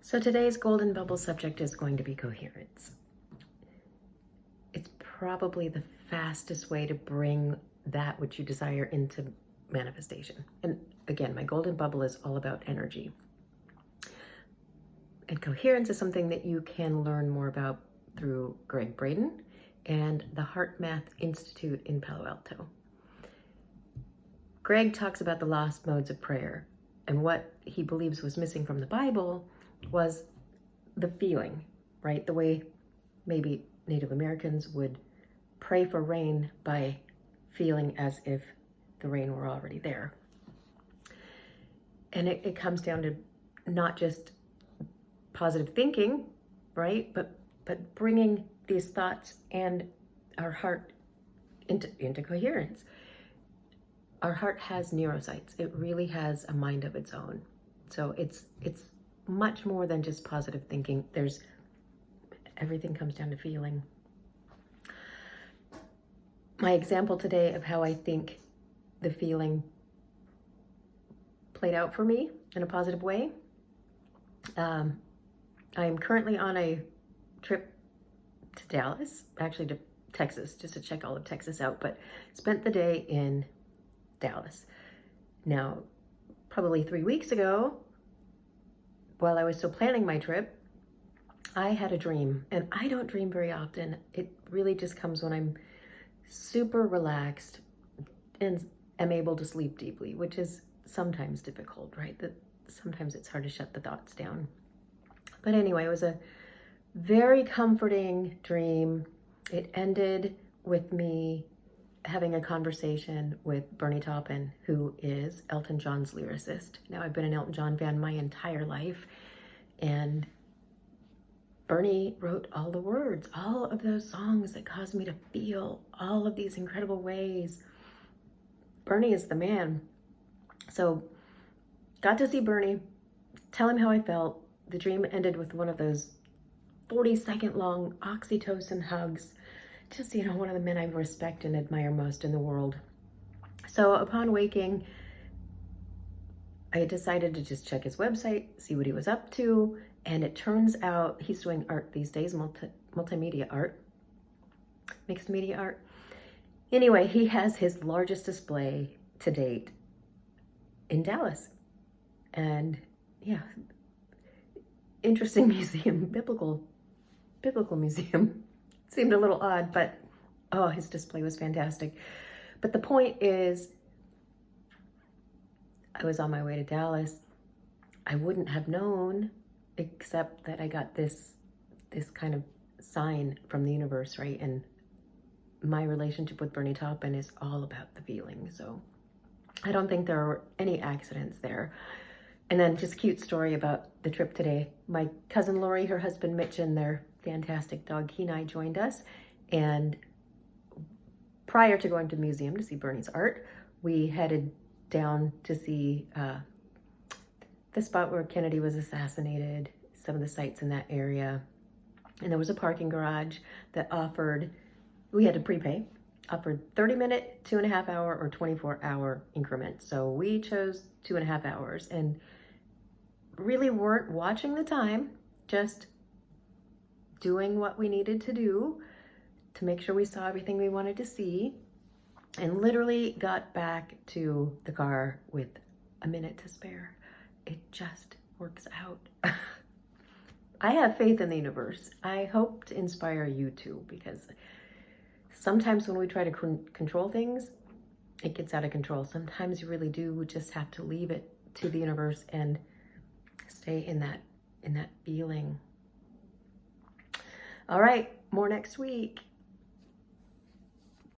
So today's golden bubble subject is going to be coherence. It's probably the fastest way to bring that which you desire into manifestation. And again, my golden bubble is all about energy. And coherence is something that you can learn more about through Gregg Braden and the HeartMath Institute in Palo Alto. Gregg talks about the lost modes of prayer, and what he believes was missing from the Bible was the feeling, right? The way maybe Native Americans would pray for rain by feeling as if the rain were already there. And it comes down to not just positive thinking, right? But bringing these thoughts and our heart into coherence. Our heart has neurocytes. It really has a mind of its own. So it's much more than just positive thinking. Everything comes down to feeling. My example today of how I think the feeling played out for me in a positive way. I am currently on a trip to Dallas, actually to Texas, just to check all of Texas out, but spent the day in Dallas. Now, probably 3 weeks ago, while I was still planning my trip, I had a dream, and I don't dream very often. It really just comes when I'm super relaxed and am able to sleep deeply, which is sometimes difficult, right? That sometimes it's hard to shut the thoughts down. But anyway, it was a very comforting dream. It ended with me having a conversation with Taupin, who is Elton John's lyricist. Now, I've been an Elton John fan my entire life, and Bernie wrote all the words, all of those songs that caused me to feel all of these incredible ways. Bernie is the man. So, got to see Bernie, tell him how I felt. The dream ended with one of those 40-second long oxytocin hugs. Just, one of the men I respect and admire most in the world. So upon waking, I decided to just check his website, see what he was up to. And it turns out he's doing art these days, multimedia art, mixed media art. Anyway, he has his largest display to date in Dallas. And yeah, interesting museum, biblical museum. Seemed a little odd, but his display was fantastic. But the point is, I was on my way to Dallas. I wouldn't have known, except that I got this kind of sign from the universe, right? And my relationship with Bernie Taupin is all about the feeling. So I don't think there were any accidents there. And then just a cute story about the trip today. My cousin Lori, her husband Mitch, and their fantastic dog Kenai joined us. And prior to going to the museum to see Bernie's art, we headed down to see the spot where Kennedy was assassinated, some of the sites in that area. And there was a parking garage that we had to prepay, offered 30-minute, 2.5-hour, or 24-hour increments. So we chose 2.5 hours and really weren't watching the time, just doing what we needed to do to make sure we saw everything we wanted to see, and literally got back to the car with a minute to spare. It just works out. I have faith in the universe. I hope to inspire you too, because sometimes when we try to control things, it gets out of control. Sometimes you really do just have to leave it to the universe and stay in that feeling. All right, more next week.